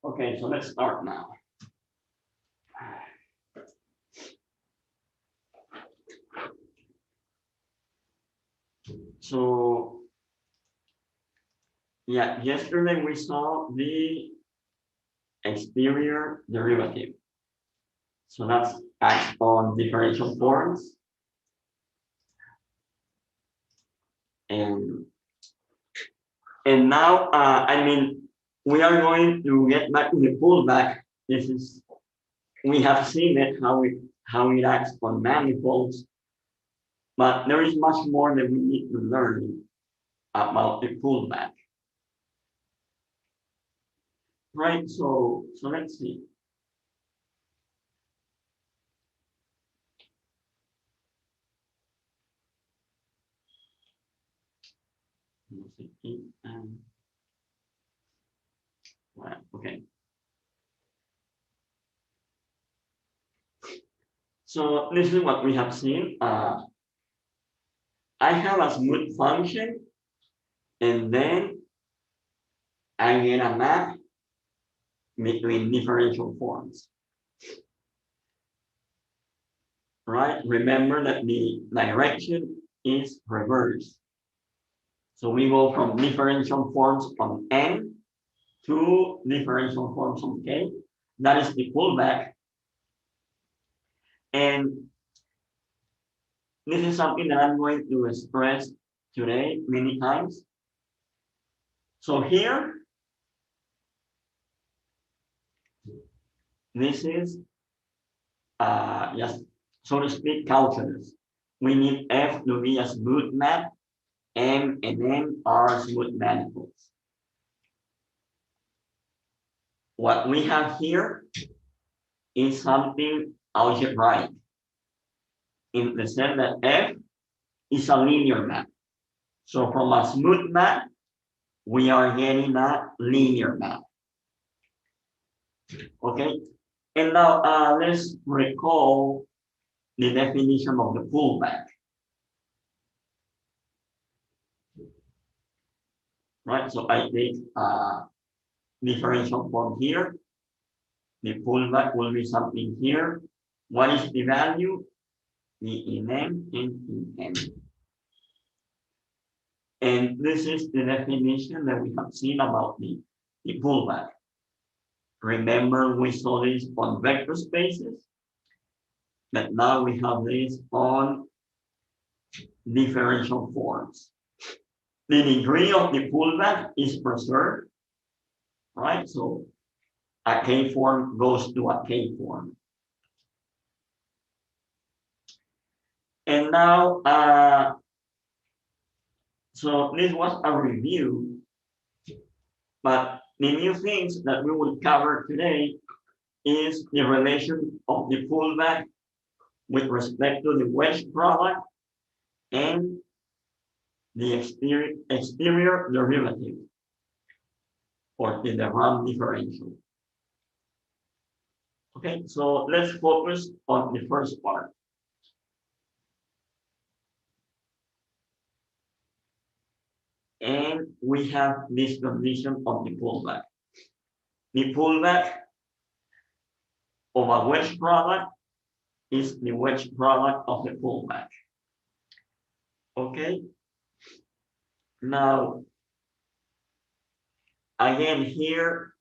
Okay, so let's start now. So, yeah, yesterday we saw the exterior derivative. So that's acts on differential forms. And now, we are going to get back to the pullback. We have seen it, how it acts on manifolds, but there is much more that we need to learn about the pullback. Right, so let's see. Okay. So this is what we have seen. I have a smooth function, and then I get a map between differential forms. Right? Remember that the direction is reversed. So we go from differential forms on N to differential forms on K. That is the pullback. And this is something that I'm going to stress today many times. So here, this is just, so to speak, calculus. We need F to be a smooth map. M and N are smooth manifolds. What we have here is something algebraic, in the sense that F is a linear map. So from a smooth map, we are getting a linear map. Okay, and now let's recall the definition of the pullback. Right, so I take differential form here. The pullback will be something here. What is the value? The in M and in N. And this is the definition that we have seen about the pullback. Remember, we saw this on vector spaces, but now we have this on differential forms. The degree of the pullback is preserved, right? So a K form goes to a K form. And now, so this was a review, but the new things that we will cover today is the relation of the pullback with respect to the wedge product and the exterior derivative, or the RAM differential. Okay, so let's focus on the first part. And we have this condition of the pullback. The pullback of a wedge product is the wedge product of the pullback. Okay. Now, again, here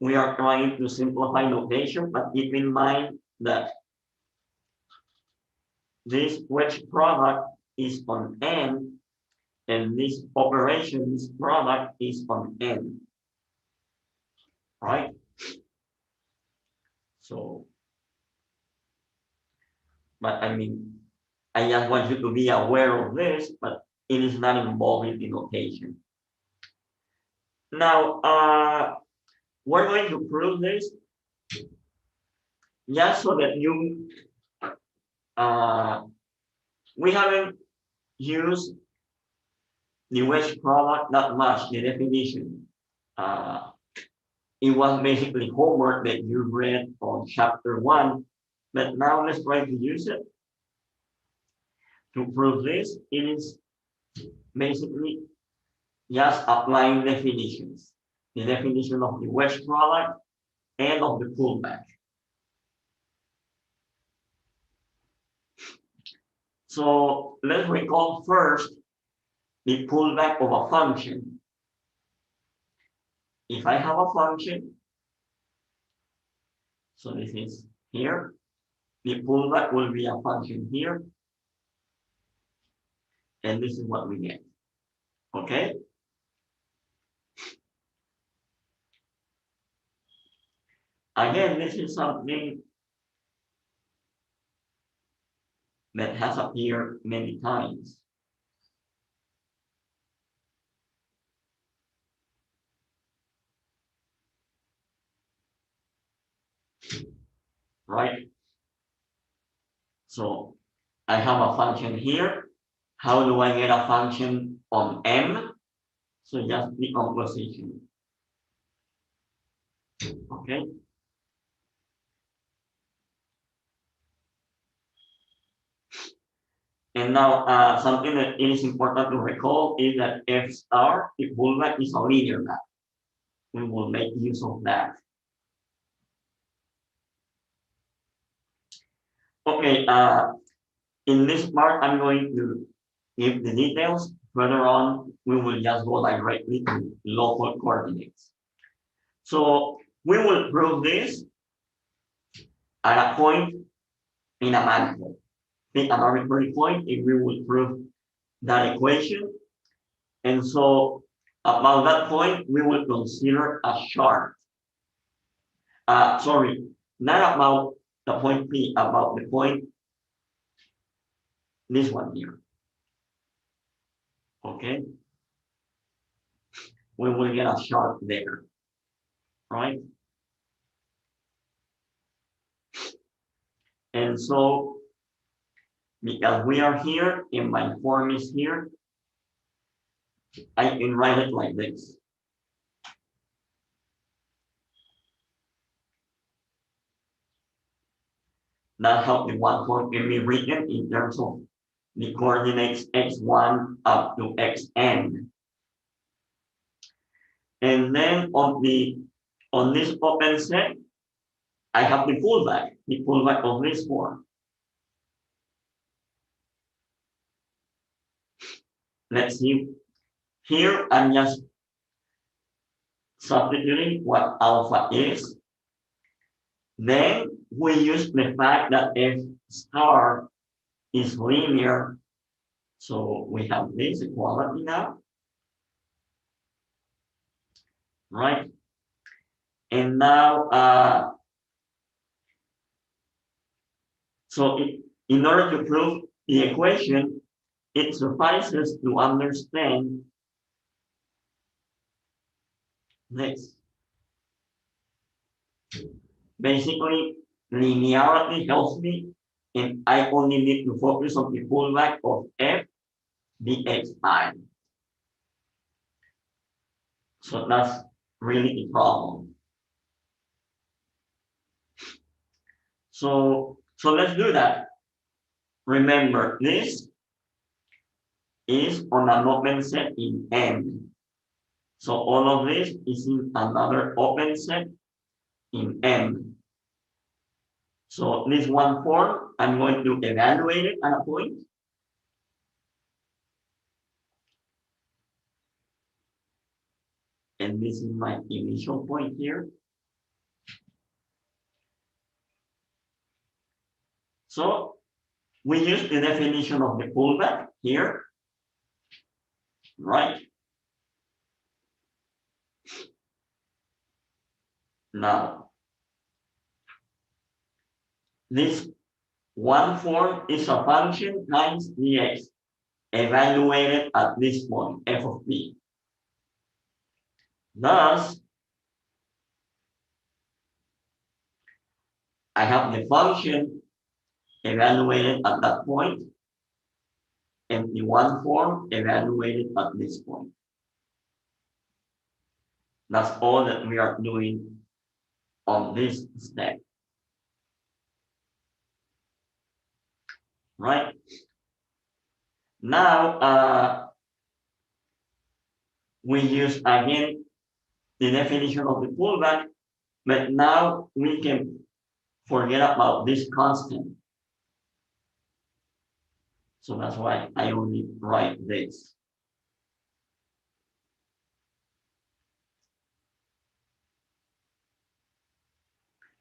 we are trying to simplify notation, but keep in mind that this wedge product is on N, and this operation, this product is on N, right? So, but I mean, I just want you to be aware of this, but it is not involved in the notation. Now, we're going to prove this just so that you, we haven't used the wedge product that much, the definition. It was basically homework that you read on chapter 1, but now let's try to use it. To prove this, it is basically just applying definitions. The definition of the wedge product and of the pullback. So let's recall first the pullback of a function. If I have a function, so this is here, the pullback will be a function here, and this is what we get, okay? Again, this is something that has appeared many times. Right? So I have a function here. How do I get a function on M? So just the opposition. Okay. And now something that is important to recall is that F star, the pullback, is a linear map. We will make use of that. Okay, in this part, I'm going to give the details. Further on, we will just go directly to local coordinates. So we will prove this at a point in a manifold. Pick an arbitrary point and we will prove that equation. And so about that point, we will consider a chart. Sorry, not about the point P, about the point, this one here. Okay. We will get a chart there, right? And so, because we are here and my form is here, I can write it like this. That's how the one form can be written in terms of the coordinates x1 up to xn. And then on this open set, I have the pullback of this form. Let's see. Here I'm just substituting what alpha is. Then we use the fact that F star is linear. So we have this equality now. Right? And now, in order to prove the equation, it suffices to understand this. Basically, linearity helps me, and I only need to focus on the pullback of F dxi. So that's really the problem. So let's do that. Remember, this is on an open set in M. So all of this is in another open set in M. So this one form, I'm going to evaluate it at a point. And this is my initial point here. So we use the definition of the pullback here, right? Now, this one form is a function times dx evaluated at this point, f of p. Thus, I have the function evaluated at that point and the one form evaluated at this point. That's all that we are doing on this step. Right? Now, we use again the definition of the pullback, but now we can forget about this constant. So that's why I only write this.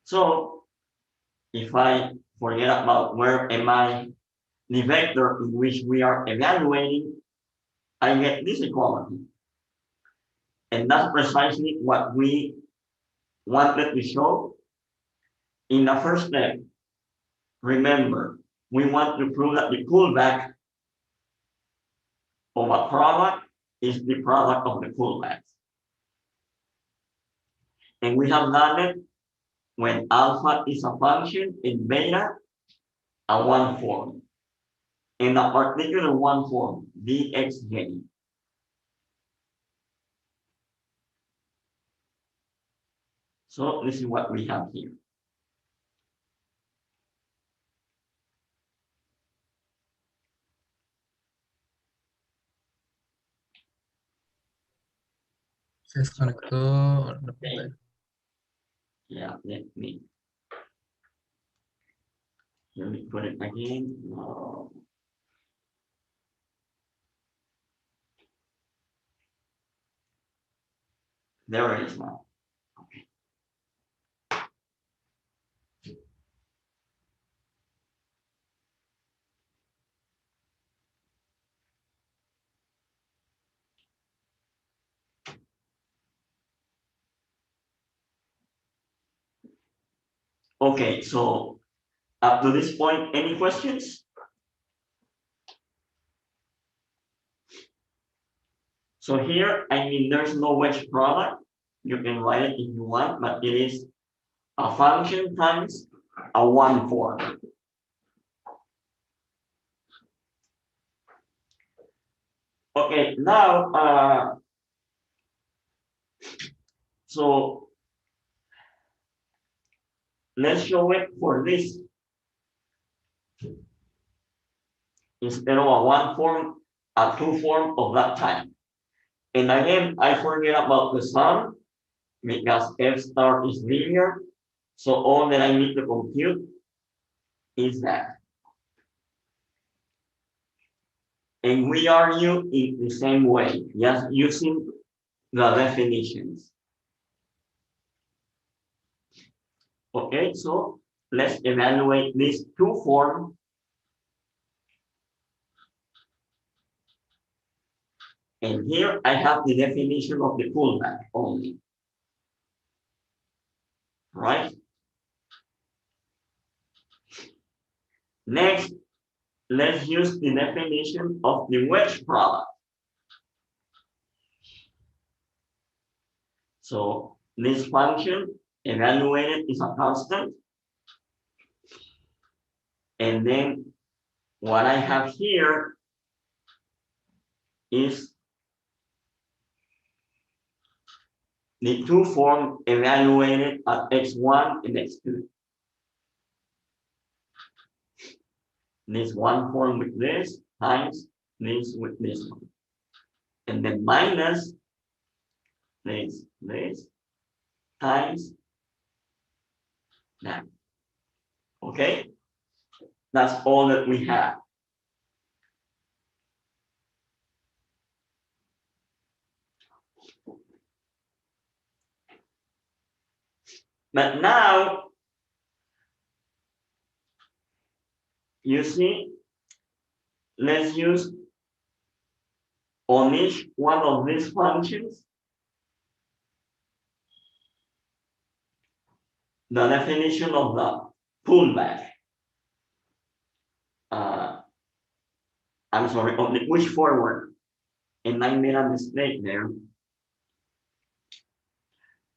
So if I forget about where am I, the vector in which we are evaluating, I get this equality. And that's precisely what we wanted to show in the first step. Remember, we want to prove that the pullback of a product is the product of the pullbacks. And we have done it when alpha is a function and beta a one form. In a particular one form, dxj. So this is what we have here. Se desconectó la Okay. pantalla. Yeah, let me put it again. No. There it is now. Okay, so up to this point, any questions? So here, I mean, there's no wedge product. You can write it if you want, but it is a function times a one form. Okay, now, so let's show it for this. Instead of a one form, a two form of that type. And again, I forget about the sum because f star is linear. So all that I need to compute is that. And we argue in the same way, just using the definitions. Okay, so let's evaluate these two forms. And here I have the definition of the pullback only. Right? Next, let's use the definition of the wedge product. So this function evaluated is a constant. And then what I have here is the two form evaluated at x1 and x2. This one form with this times this with this one. And then minus this times that. Okay? That's all that we have. But now, you see, let's use on each one of these functions the definition of the pullback. I'm sorry, on the push forward. And I made a mistake there.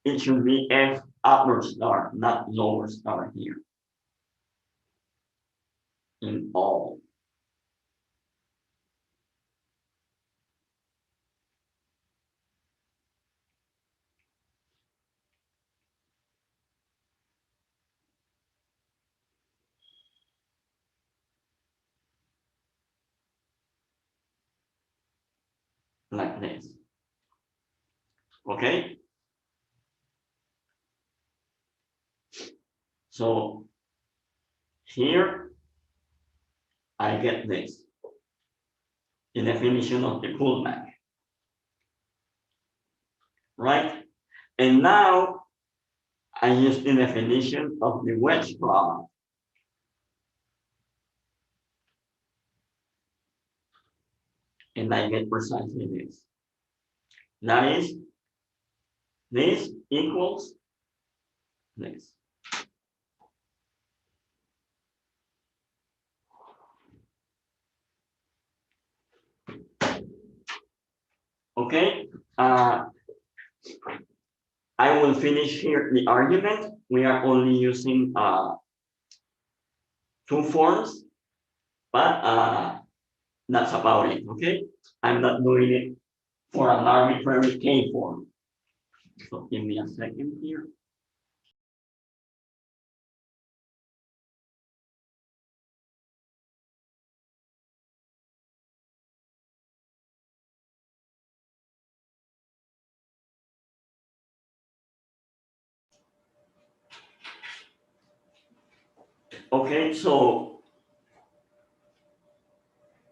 It should be F upper star, not lower star here. In all. Like this. Okay. So here I get this, the definition of the pullback, right? And now I use the definition of the wedge product. And I get precisely this. That is, this equals this. Okay, I will finish here the argument. We are only using two forms, but that's about it, okay? I'm not doing it for an arbitrary K form. So give me a second here. Okay, so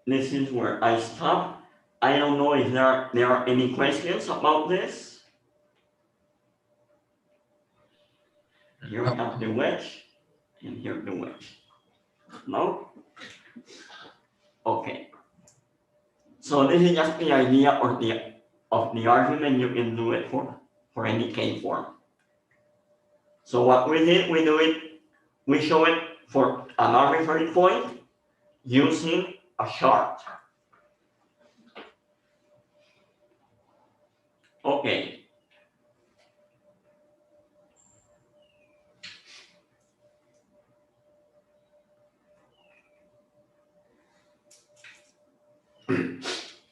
this is where I stop. I don't know if there are any questions about this. Here we have the wedge, and here the wedge. No? Okay. So this is just the idea of the argument. You can do it for any K form. So what we did, we show it for an arbitrary point using a chart. Okay.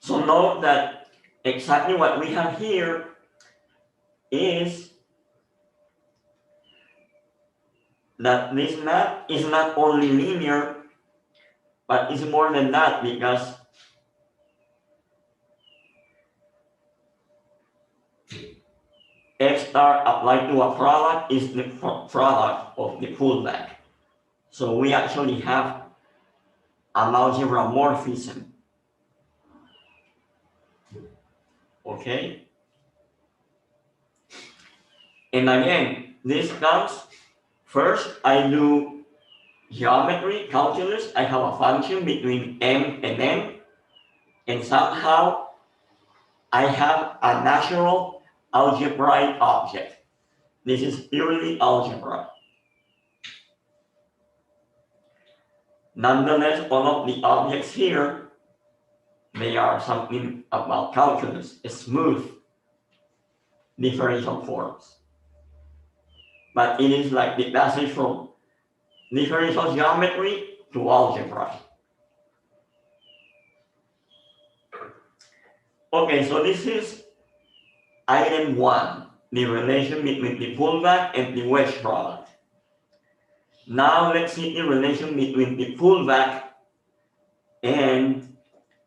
So note that exactly what we have here is that this map is not only linear, but it's more than that, because F star applied to a product is the product of the pullback. So we actually have an algebra morphism. Okay. And again, this comes first, I do geometry, calculus. I have a function between m and n, and somehow I have a natural algebraic object. This is purely algebra. Nonetheless, all of the objects here, they are something about calculus, smooth differential forms. But it is like the passage from differential geometry to algebra. Okay, so this is item 1, the relation between the pullback and the wedge product. Now let's see the relation between the pullback and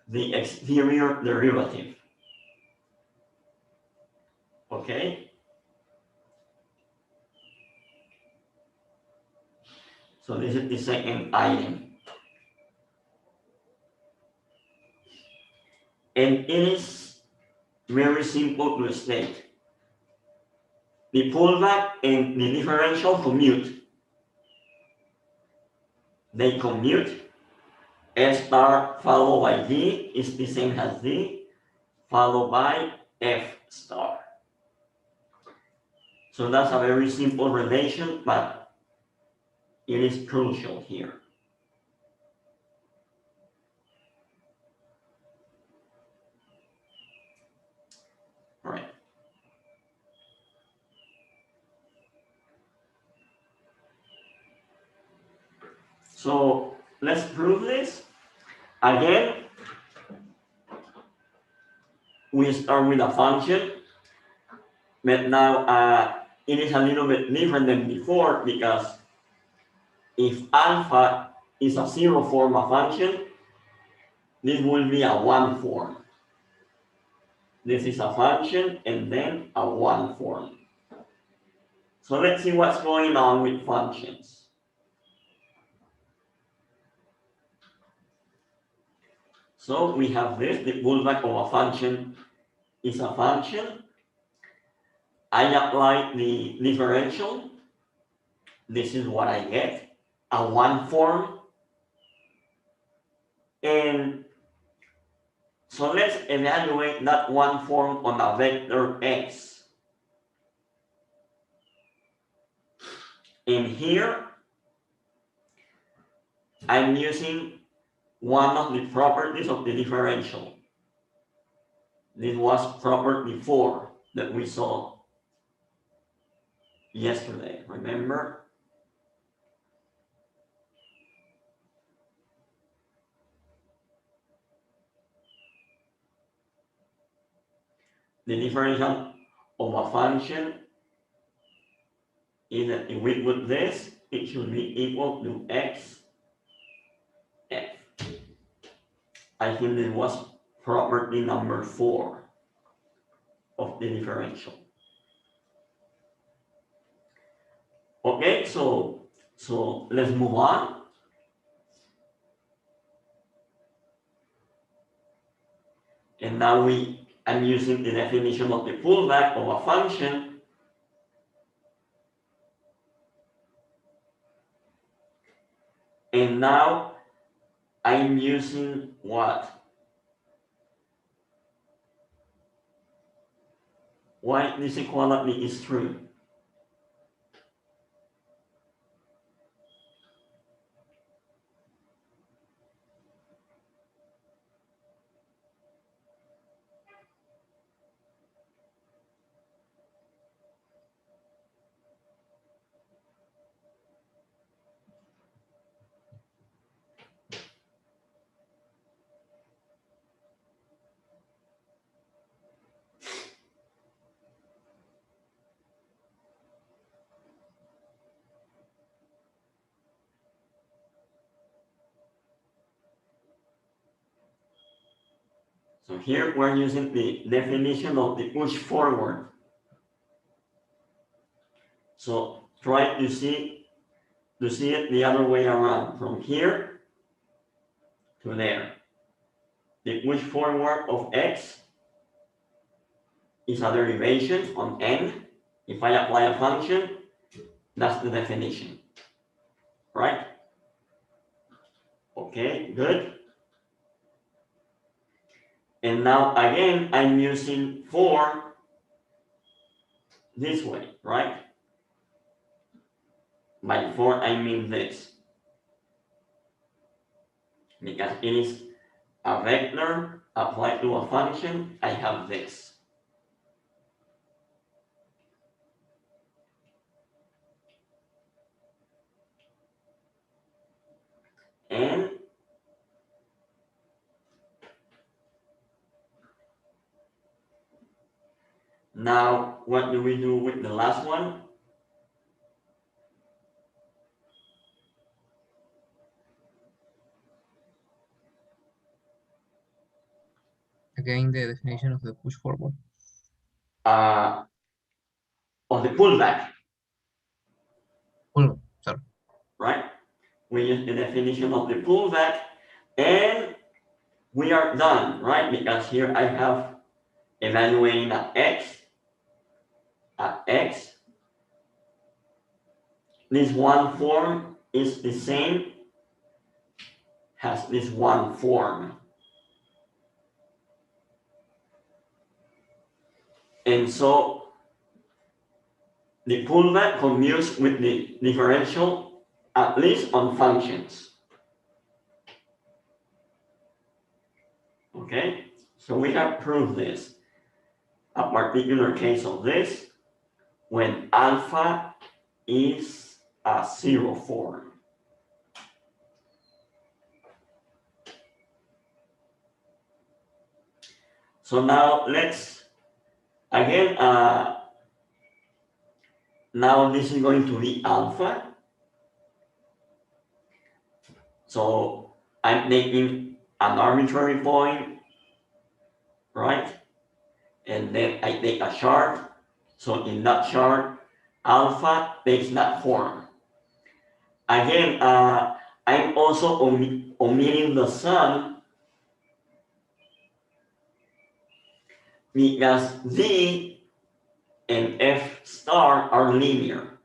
the exterior derivative. Okay? So this is the second item. And it is very simple to state. The pullback and the differential commute. They commute. S star followed by D is the same as D, followed by F star. So that's a very simple relation, but it is crucial here. All right. So let's prove this. Again, we start with a function, but now it is a little bit different than before, because if alpha is a 0 form of function, this will be a 1 form. this is a function and then a one form. So let's see what's going on with functions. So we have this, the pullback of a function is a function. I apply the differential. This is what I get, a one form. And so let's evaluate that one form on a vector x. And here, I'm using one of the properties of the differential. This was property 4 that we saw yesterday, remember? The differential of a function is that if we put this, it should be equal to x f. I think this was property number 4 of the differential. Okay, so let's move on. And now I'm using the definition of the pullback of a function. And now I'm using what? Why this equality is true? So here we're using the definition of the push forward. So try to see it the other way around, from here to there. The push forward of x is a derivation on n. If I apply a function, that's the definition, right? Okay, good. And now again, I'm using 4 this way, right? By 4, I mean this. Because it is a vector applied to a function, I have this. And now, what do we do with the last one? Again, the definition of the push forward. Of the pullback, Sorry. right? We use the definition of the pullback, and we are done, right? Because here I have evaluating at x. This one form is the same, has this one form. And so the pullback commutes with the differential, at least on functions. Okay, so we have proved this. A particular case of this, when alpha is a 0 form. So now let's, again, now this is going to be alpha. So I'm taking an arbitrary point, right? and then I take a chart. So in that chart, alpha takes that form. Again, I'm also omitting the sum because D and F star are linear.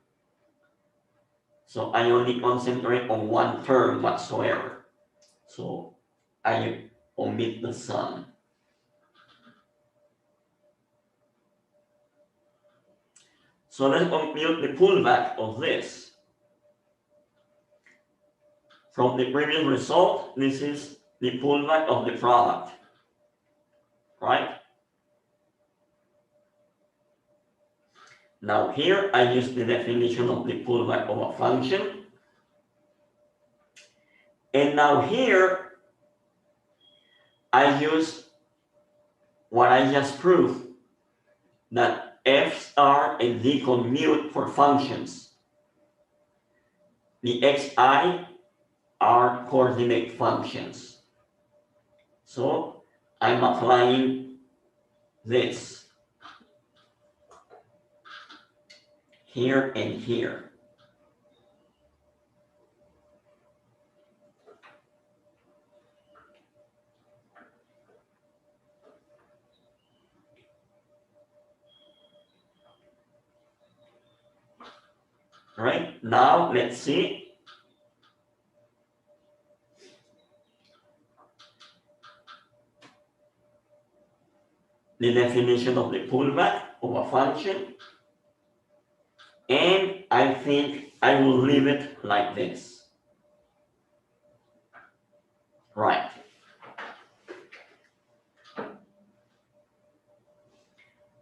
So I only concentrate on one term whatsoever. So I omit the sum. So let's compute the pullback of this. From the previous result, this is the pullback of the product, right? Now here I use the definition of the pullback of a function. And now here I use what I just proved, that F star and D commute for functions. The xi are coordinate functions. So I'm applying this here and here. Right, now let's see. The definition of the pullback of a function. And I think I will leave it like this. Right.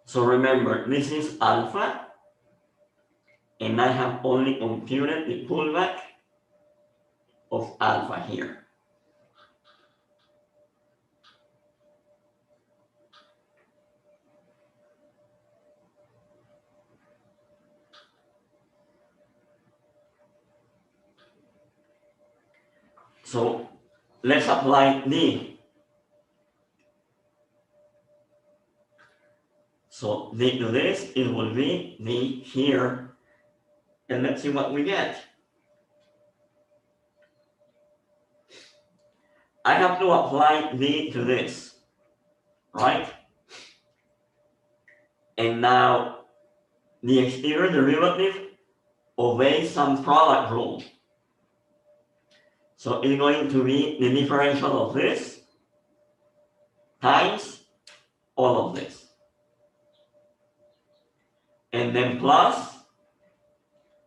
So remember, this is alpha, and I have only computed the pullback of alpha here. So let's apply D. So D to this, it will be D here, and let's see what we get. I have to apply D to this, right? And now the exterior derivative obeys some product rule. So it's going to be the differential of this times all of this. And then plus,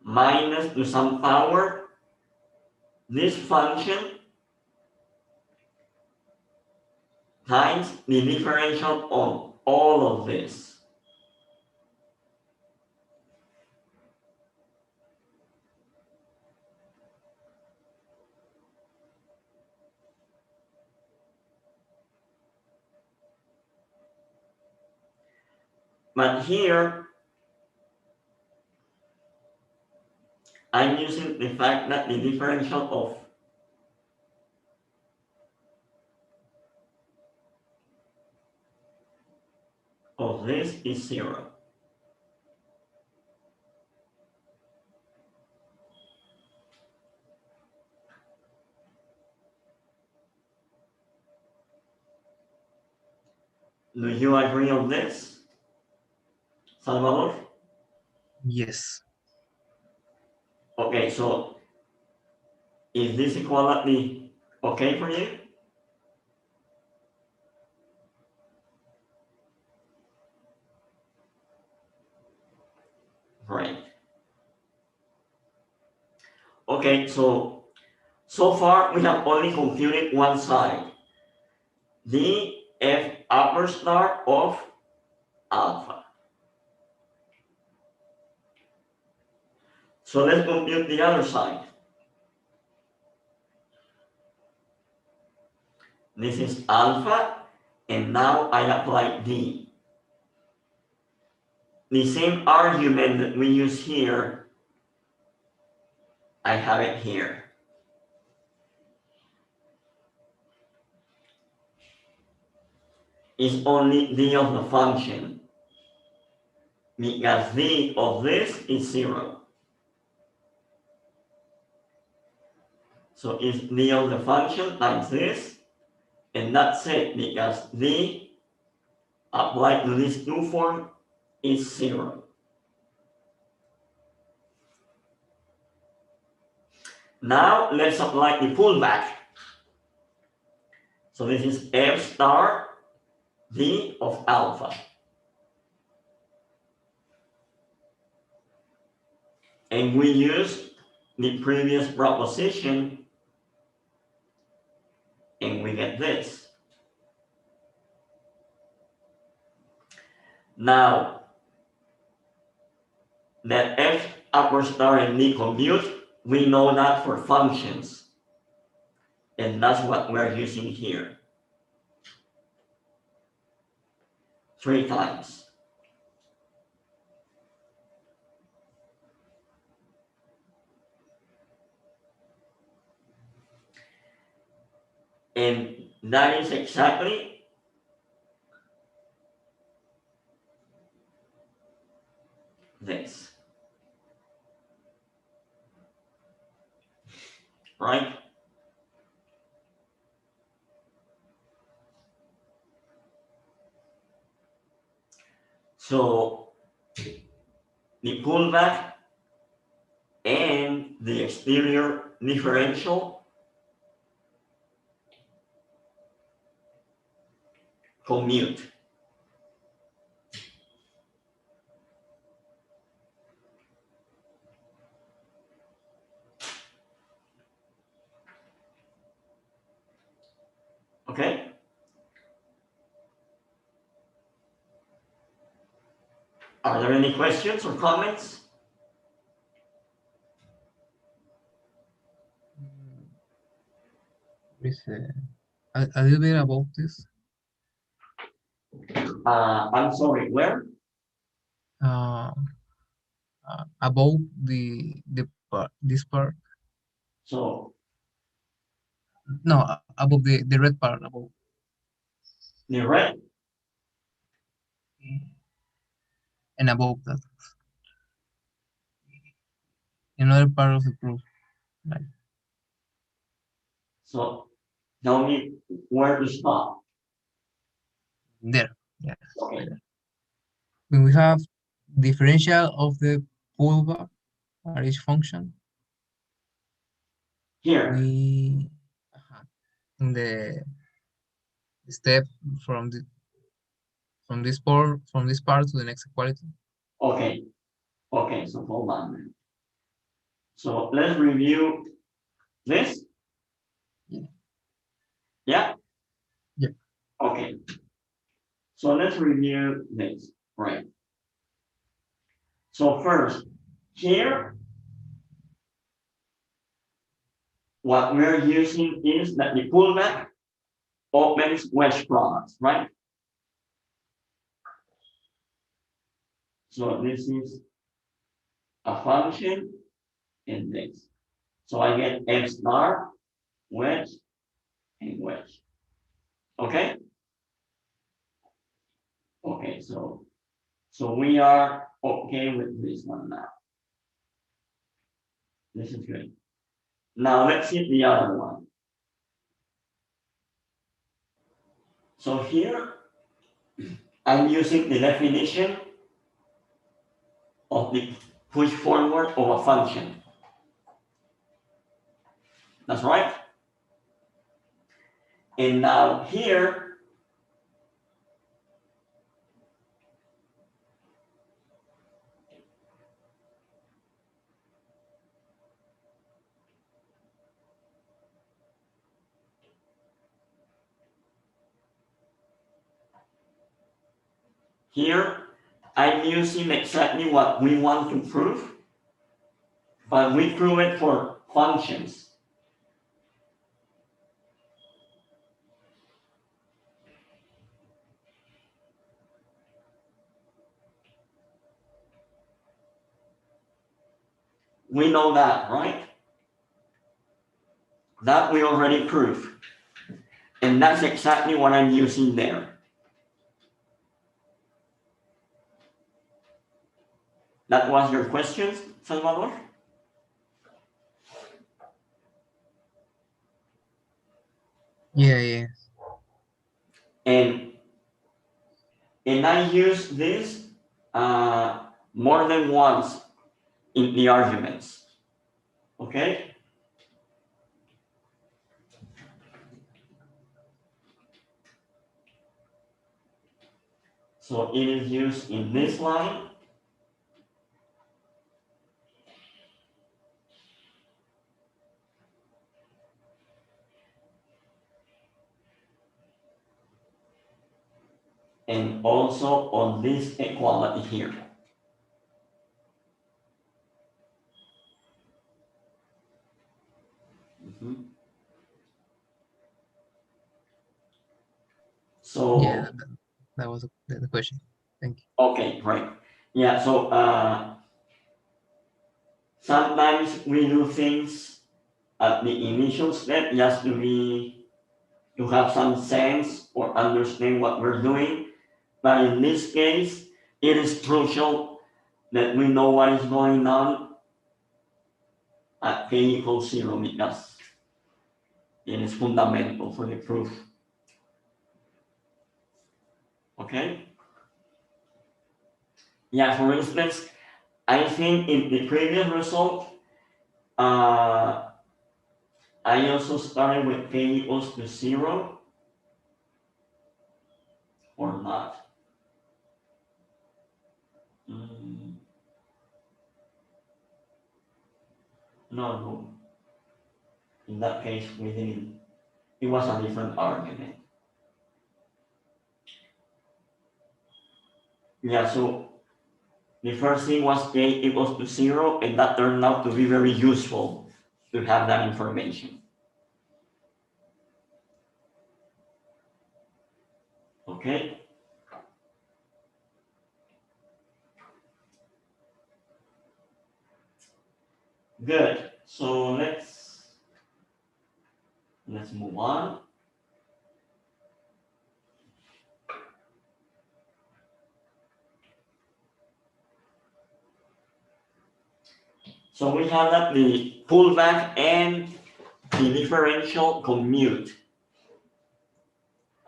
minus to some power, this function times the differential of all of this. But here, I'm using the fact that the differential of this is 0. Do you agree on this, Salvador? Yes. Okay, so is this equality okay for you? Right. Okay, so far we have only computed one side, the F upper star of alpha. So let's compute the other side. This is alpha, and now I apply D. The same argument that we use here, I have it here. is only d of the function, because d of this is 0. So it's d of the function times this, and that's it, because d applied to this new form is 0. Now let's apply the pullback. So this is f star d of alpha. And we use the previous proposition, and we get this. Now that f upper star and d compute, we know that for functions. And that's what we're using here. 3 times. And that is exactly this. Right? So the pullback and the exterior differential commute. Okay? Are there any questions or comments? Please, a little bit about this. I'm sorry, where? About this part. So No, above the red part, above. the red, And above that. Another part of the proof. Right. so tell me where to stop. There. Yes. Okay. There. When we have differential of the pullback at each function, Here. we in the step from this part to the next equality. Okay. Okay, so hold on then. So let's review this. Yeah. Yeah? Yeah. Okay. So let's review this. Right. So first, here, what we're using is that the pullback opens wedge products, right? So this is a function in this. So I get f star, wedge, and wedge. Okay? Okay, so we are okay with this one now. This is good. Now let's see the other one. So here, I'm using the definition of the push forward of a function. That's right. And now here, I'm using exactly what we want to prove, but we prove it for functions. We know that, right? That we already proved. And that's exactly what I'm using there. That was your question, Salvador? Yeah. And I use this more than once in the arguments. Okay? So it is used in this line. And also on this equality here. So Yeah, that was the question. Thank you. okay, great. Yeah, so sometimes we do things at the initial step just to have some sense or understand what we're doing. But in this case, it is crucial that we know what is going on at k equals 0 because it is fundamental for the proof. Okay? Yeah, for instance, I think in the previous result, I also started with k equals to 0 or not. No. In that case, we didn't. It was a different argument. Yeah, so the first thing was k equals to 0, and that turned out to be very useful to have that information. Okay? Good. So let's move on. So we have that the pullback and the differential commute.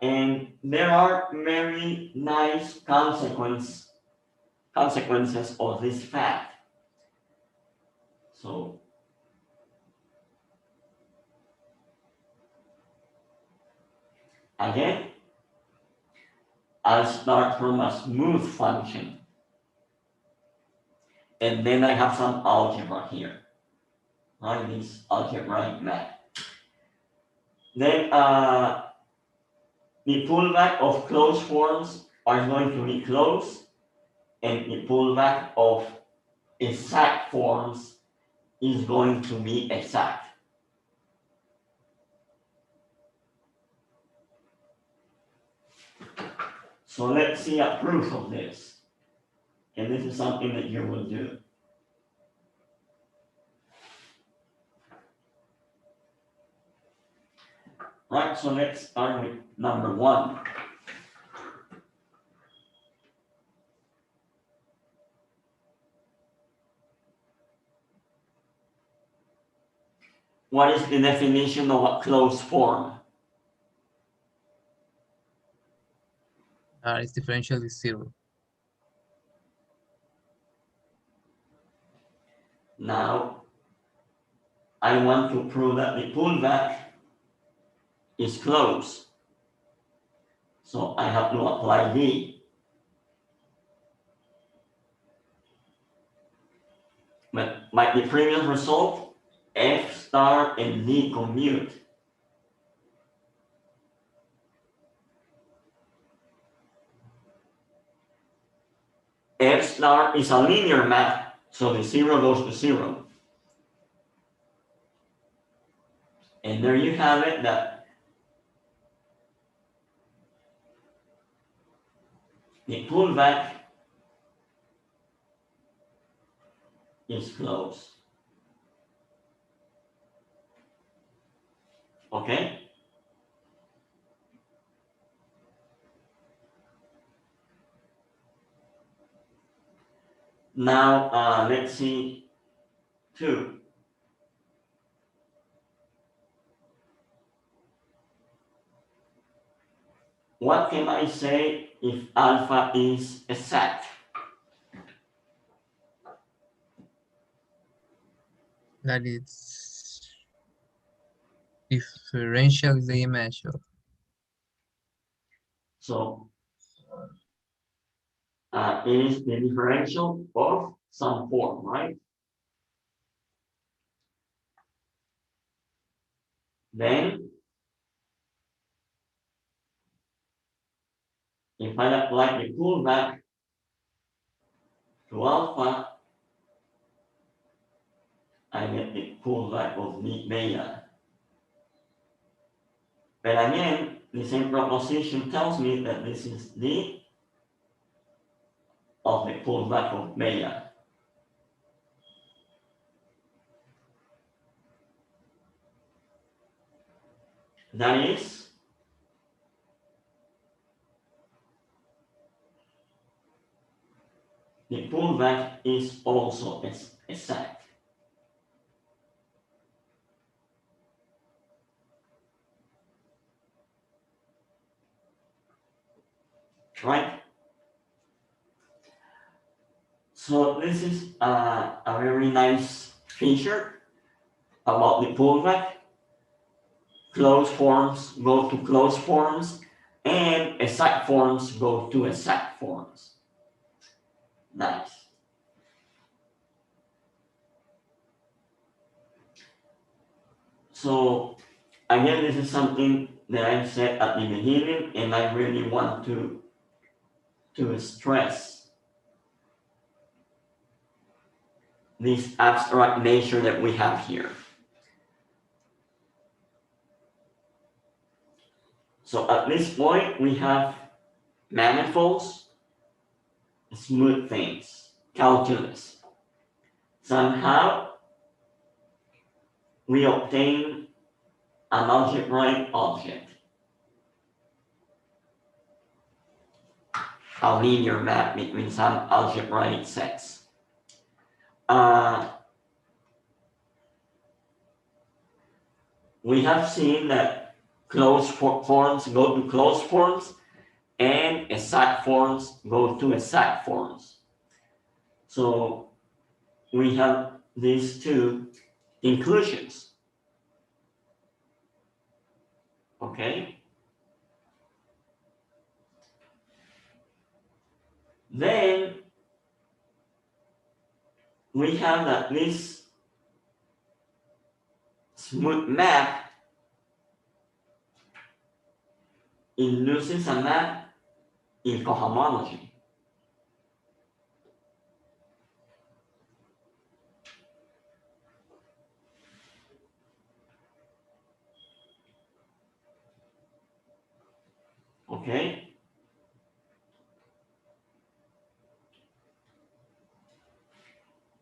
And there are very nice consequences of this fact. So again, I'll start from a smooth function. And then I have some algebra here. Right, this algebraic map. Then the pullback of closed forms are going to be closed, and the pullback of exact forms is going to be exact. So let's see a proof of this. And this is something that you will do. Right, so let's start with number 1. What is the definition of a closed form? Its differential is 0. Now, I want to prove that the pullback is closed. So I have to apply D. But by the previous result, F star and D commute. F star is a linear map, so the 0 goes to 0. And there you have it, that the pullback is closed. Okay? Now, let's see 2. What can I say if alpha is exact? That is differential is the image of. So it is the differential of some form, right? Then, if I apply the pullback to alpha, I get the pullback of beta. But again, the same proposition tells me that this is the of the pullback of beta. That is the pullback is also exact. Right? So this is a very nice feature about the pullback. Closed forms go to closed forms, and exact forms go to exact forms. Nice. So again, this is something that I said at the beginning, and I really want to stress this abstract nature that we have here. So at this point, we have manifolds, smooth things, calculus. Somehow, we obtain an algebraic object, a linear map between some algebraic sets. We have seen that closed forms go to closed forms, and exact forms go to exact forms. So we have these two inclusions. Okay? Then we have that this smooth map induces a map in cohomology. Okay?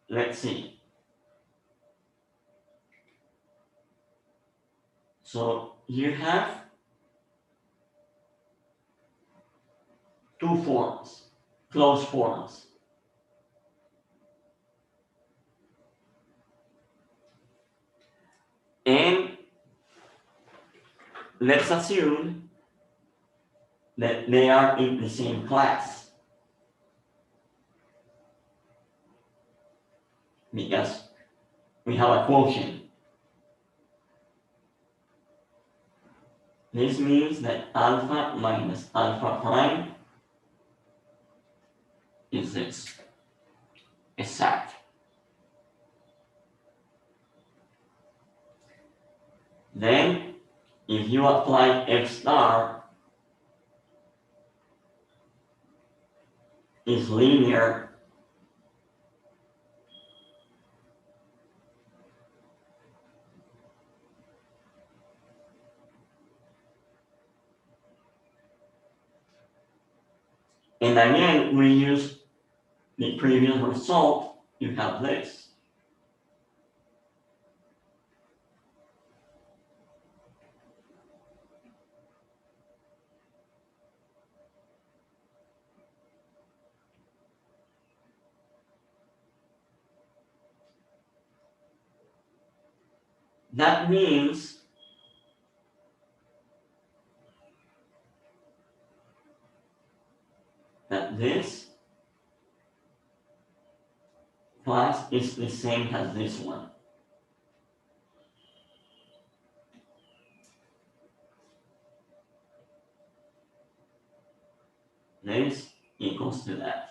Let's see. So you have two forms, closed forms. And let's assume that they are in the same class, because we have a quotient. This means that alpha minus alpha prime is this, exact. Then, if you apply f star is linear, and again, we use the previous result, you have this. that means that this class is the same as this one. This equals to that.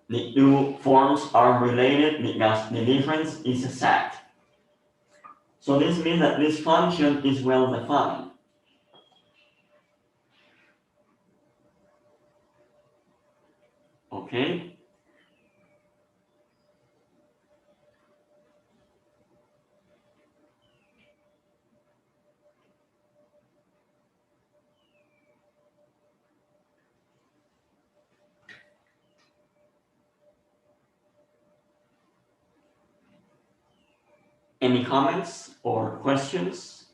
The two forms are related because the difference is exact. So this means that this function is well defined. Okay? Any comments or questions?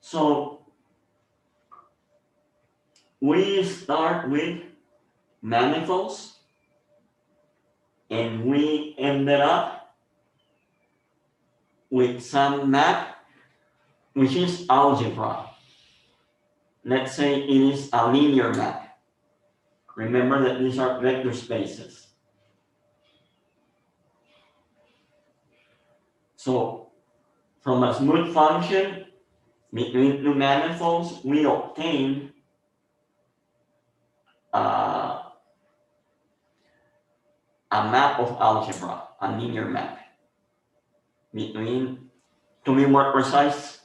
So we start with manifolds and we ended up with some map which is algebra. Let's say it is a linear map. Remember that these are vector spaces. So from a smooth function between two manifolds, we obtain a map of algebra, a linear map between, to be more precise,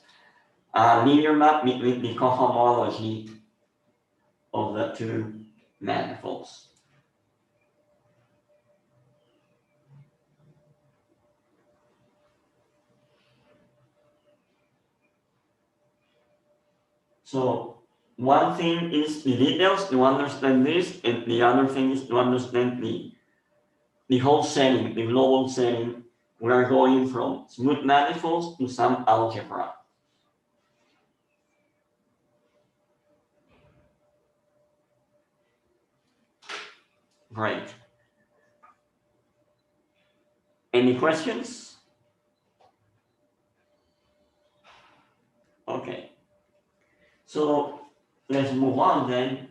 a linear map between the cohomology of the two manifolds. So one thing is the details to understand this, and the other thing is to understand the whole setting, the global setting. We are going from smooth manifolds to some algebra. Great. Any questions? Okay. So let's move on then.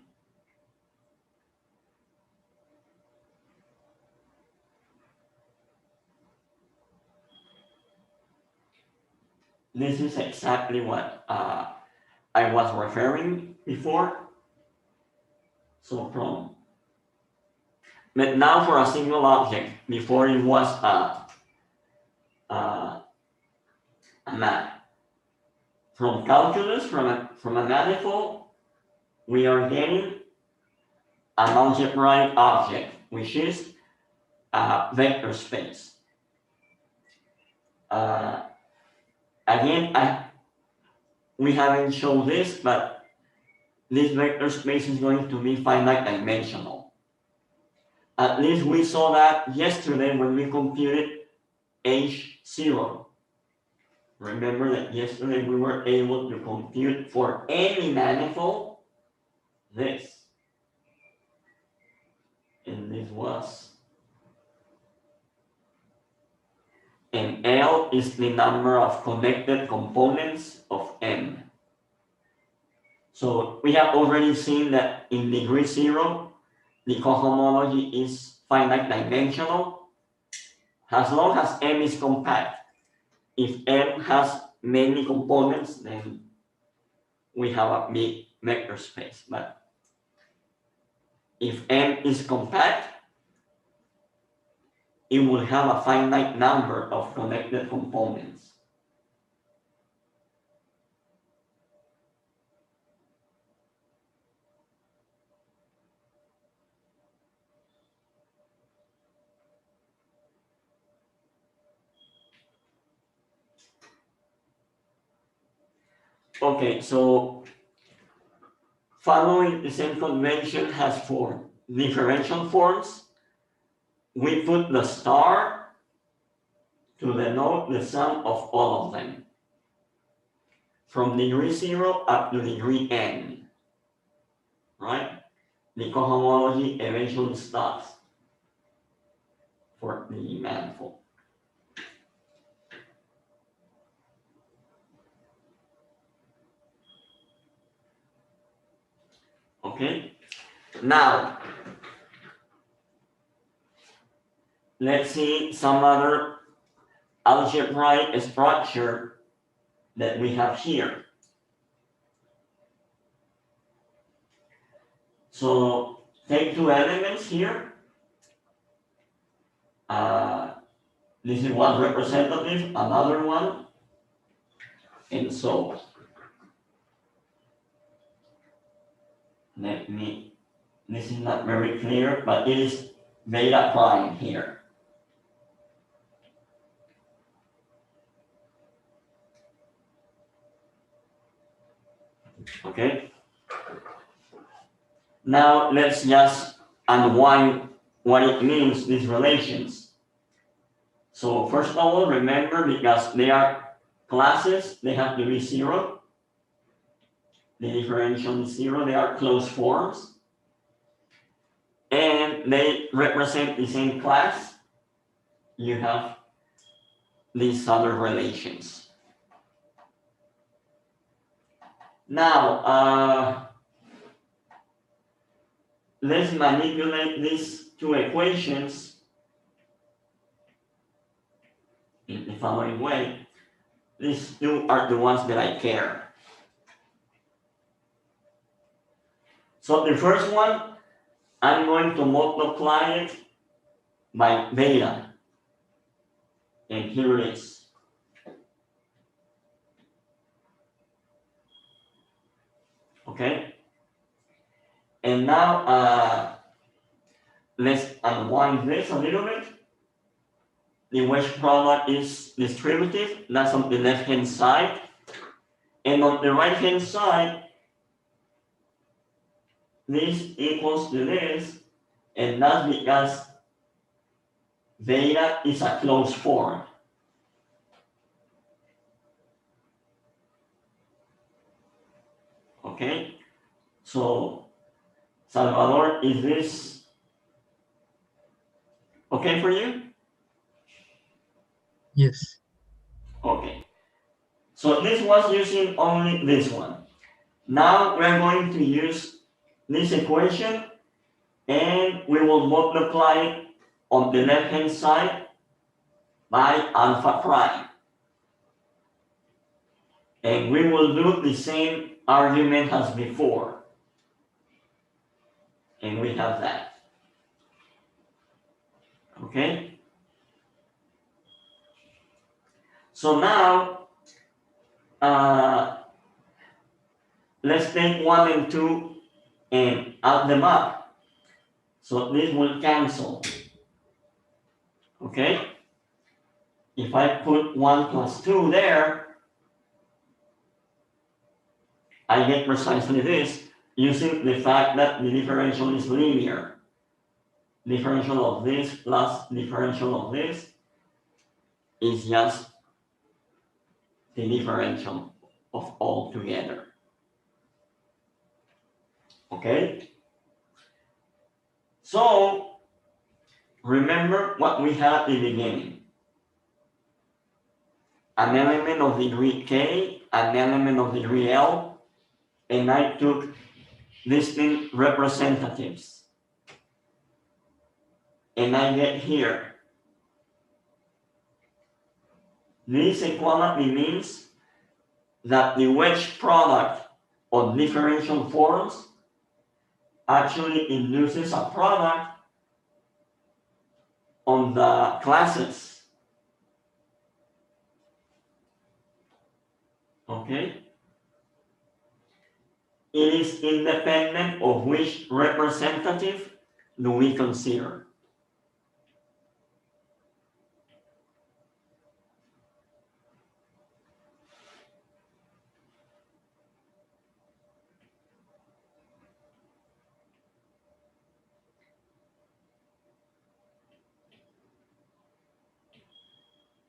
This is exactly what I was referring before. So but now for a single object, before it was a map. From calculus, from a manifold, we are getting an algebraic object, which is a vector space. Again, we haven't shown this, but this vector space is going to be finite dimensional. At least we saw that yesterday when we computed H0. Remember that yesterday we were able to compute for any manifold this. And this was, and L is the number of connected components of M. So we have already seen that in degree 0, the cohomology is finite dimensional as long as M is compact. If M has many components, then we have a big vector space. But if M is compact, it will have a finite number of connected components. Okay, so following the same convention as for differential forms, we put the star to denote the sum of all of them. from degree 0 up to degree n, right? The cohomology eventually stops for the manifold. Okay, now let's see some other algebraic structure that we have here. So take two elements here. This is one representative, another one, and so let me, this is not very clear, but it is beta prime here. Okay. Now let's just unwind what it means, these relations. So first of all, remember, because they are classes, they have to be 0. The differential is 0, they are closed forms. And they represent the same class. You have these other relations. Now, let's manipulate these two equations in the following way. These two are the ones that I care. So the first one, I'm going to multiply it by beta. And here it is. Okay? And now, let's unwind this a little bit. The wedge product is distributive, that's on the left-hand side. And on the right-hand side, this equals to this, and that's because beta is a closed form. Okay? So, Salvador, is this okay for you? Yes. Okay. So this was using only this one. Now we're going to use this equation and we will multiply it on the left-hand side by alpha prime. And we will do the same argument as before. And we have that. Okay? So now, let's take 1 and 2 and add them up. So this will cancel. Okay? If I put 1 plus 2 there, I get precisely this using the fact that the differential is linear. Differential of this plus differential of this is just the differential of all together. Okay? So, remember what we had in the beginning. An element of degree K, an element of degree L, and I took distinct representatives. And I get here. This equality means that the wedge product of differential forms actually induces a product on the classes. Okay? It is independent of which representative do we consider.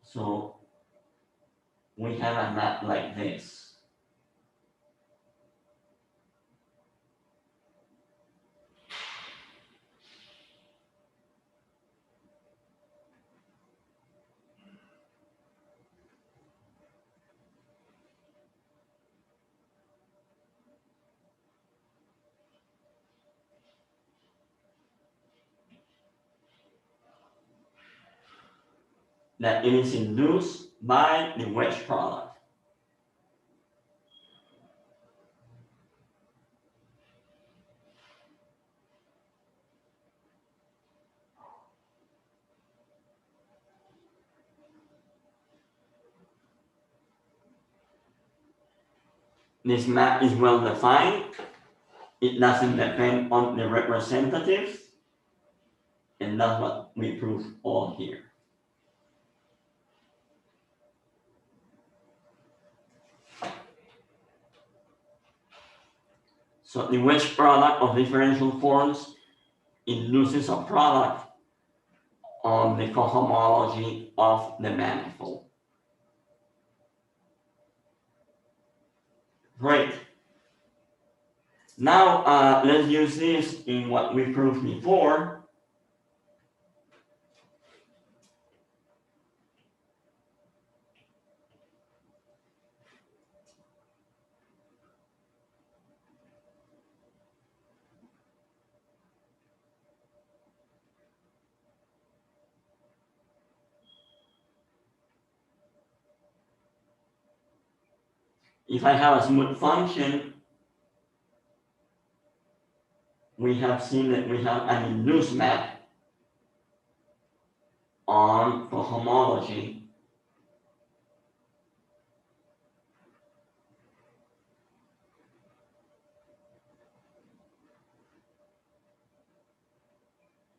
So we have a map like this. that it is induced by the wedge product. This map is well defined. It doesn't depend on the representatives, and that's what we prove all here. So the wedge product of differential forms induces a product on the cohomology of the manifold. Great. Now let's use this in what we proved before. If I have a smooth function, we have seen that we have an induced map on cohomology.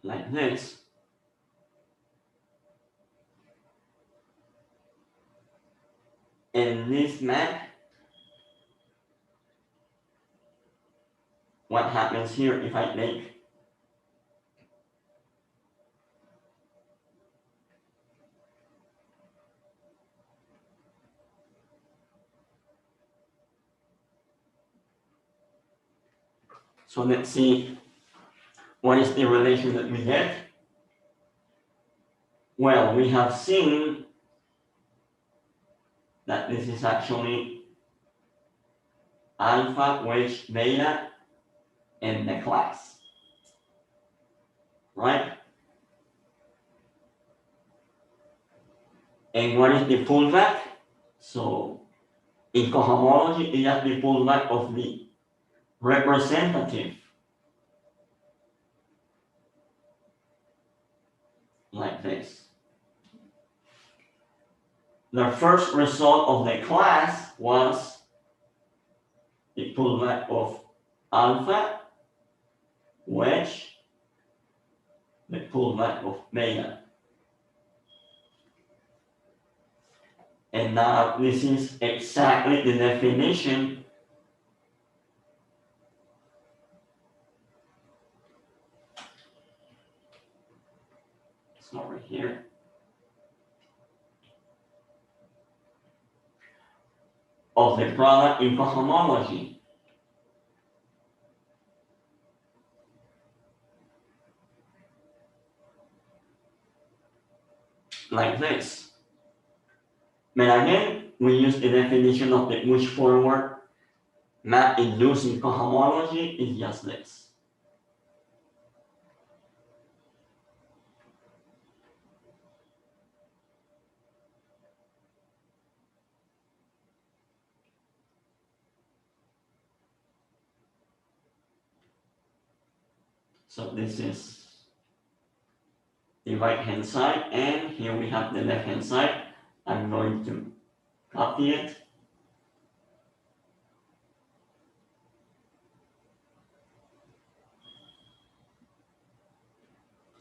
Like this. And this map, what happens here if I take so let's see what is the relation that we get. Well, we have seen that this is actually alpha, wedge, beta, and the class, right? And what is the pullback? So in cohomology, it is the pullback of the representative, like this. The first result of the class was the pullback of alpha, wedge, the pullback of beta. And now this is exactly the definition it's over here. Of the product in cohomology. Like this. But again, we use the definition of the push forward map inducing cohomology is just this. So this is the right hand side, and here we have the left hand side. I'm going to copy it.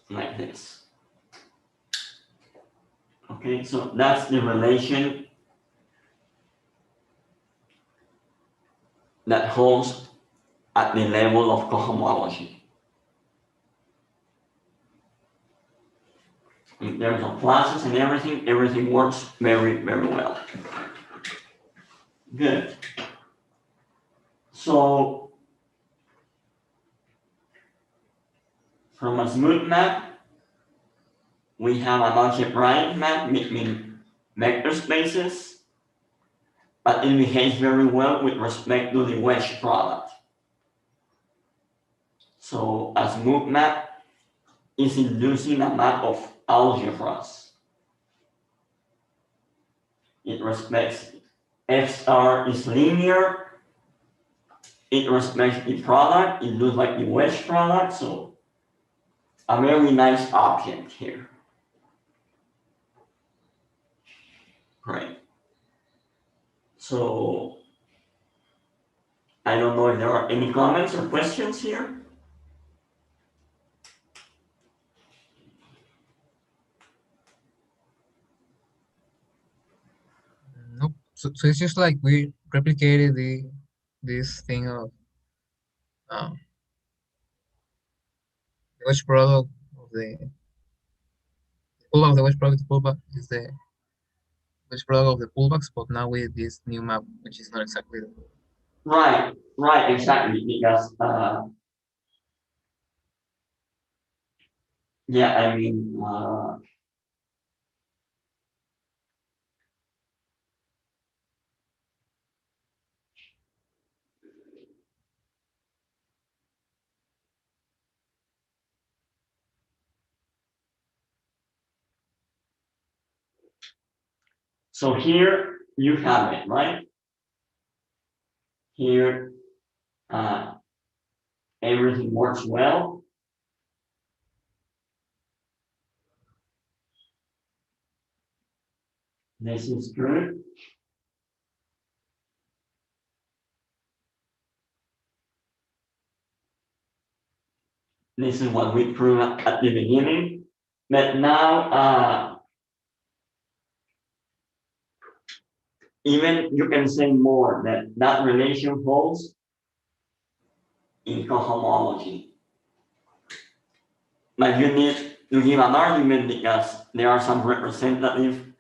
Like this. Okay, so that's the relation that holds at the level of cohomology. In terms of classes and everything works very, very well. Good. So from a smooth map, we have an algebraic map between vector spaces, but it behaves very well with respect to the wedge product. So a smooth map is inducing a map of algebras. it respects F star is linear, it respects the product, it looks like the wedge product, so a very nice object here. Right. So I don't know if there are any comments or questions here. Nope. So it's just like we replicated this thing of um, the wedge product of the pullback of the wedge product. The pullback is the wedge product of the pullbacks, but now with this new map, which is not exactly the Right, exactly, because yeah, I mean so here you have it, right? Here everything works well. This is good. This is what we proved at the beginning. But now, even you can say more that that relation holds in cohomology. But you need to give an argument because there are some representative.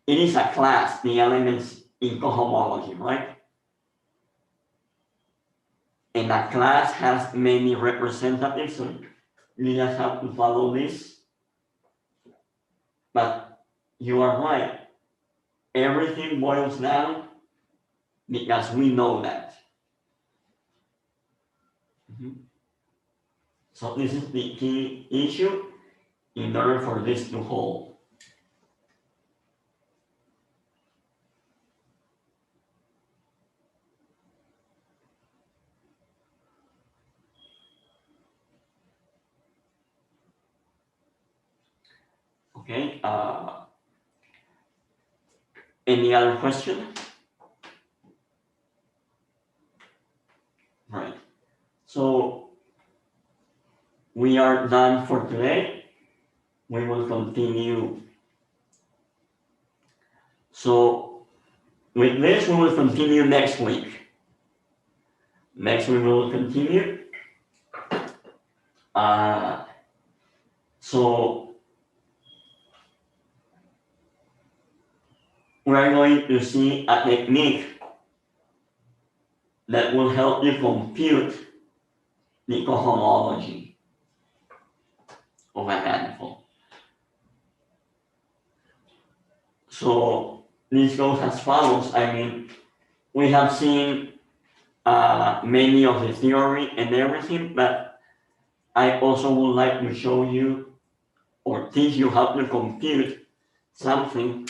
It is a class, the elements in cohomology, right? And a class has many representatives, so you just have to follow this. But you are right. Everything boils down because we know that. So this is the key issue in order for this to hold. Okay, any other question? Right, so we are done for today. We will continue. So with this, we will continue next week. Next we will continue. So we're going to see a technique that will help you compute the cohomology of a manifold. So this goes as follows. I mean, we have seen many of the theory and everything, but I also would like to show you or teach you how to compute something,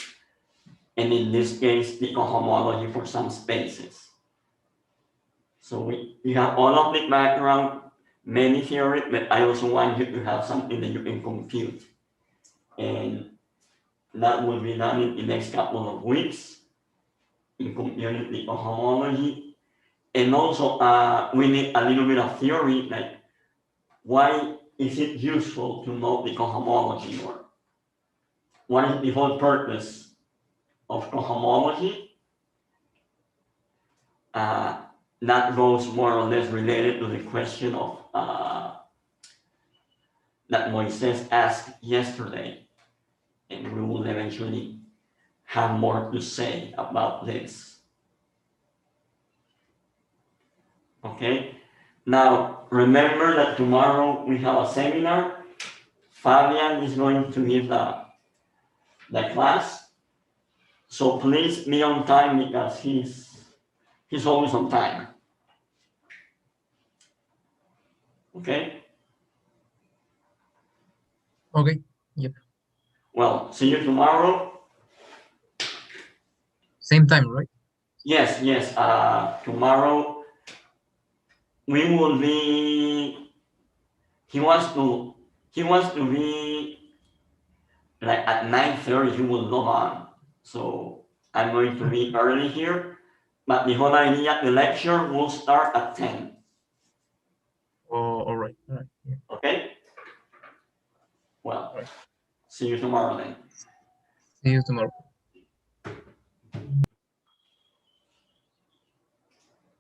and in this case, the cohomology for some spaces. So we have all of the background, many theory, but I also want you to have something that you can compute. And that will be done in the next couple of weeks in computing the cohomology. And also, we need a little bit of theory, like why is it useful to know the cohomology, or what is the whole purpose of cohomology? That goes more or less related to the question of that Moises asked yesterday, and we will eventually have more to say about this. Okay, now remember that tomorrow we have a seminar. Fabian is going to give the class, so please be on time because he's always on time. Okay. Okay. Yep. Well, see you tomorrow. Same time, right? Yes, yes. Tomorrow we will be. He wants to. He wants to be like at 9:30. He will log on. So I'm going to be early here. But the whole idea, the lecture will start at 10. Oh, all right. All right. Yeah. Okay. Well, All right. see you tomorrow then. See you tomorrow.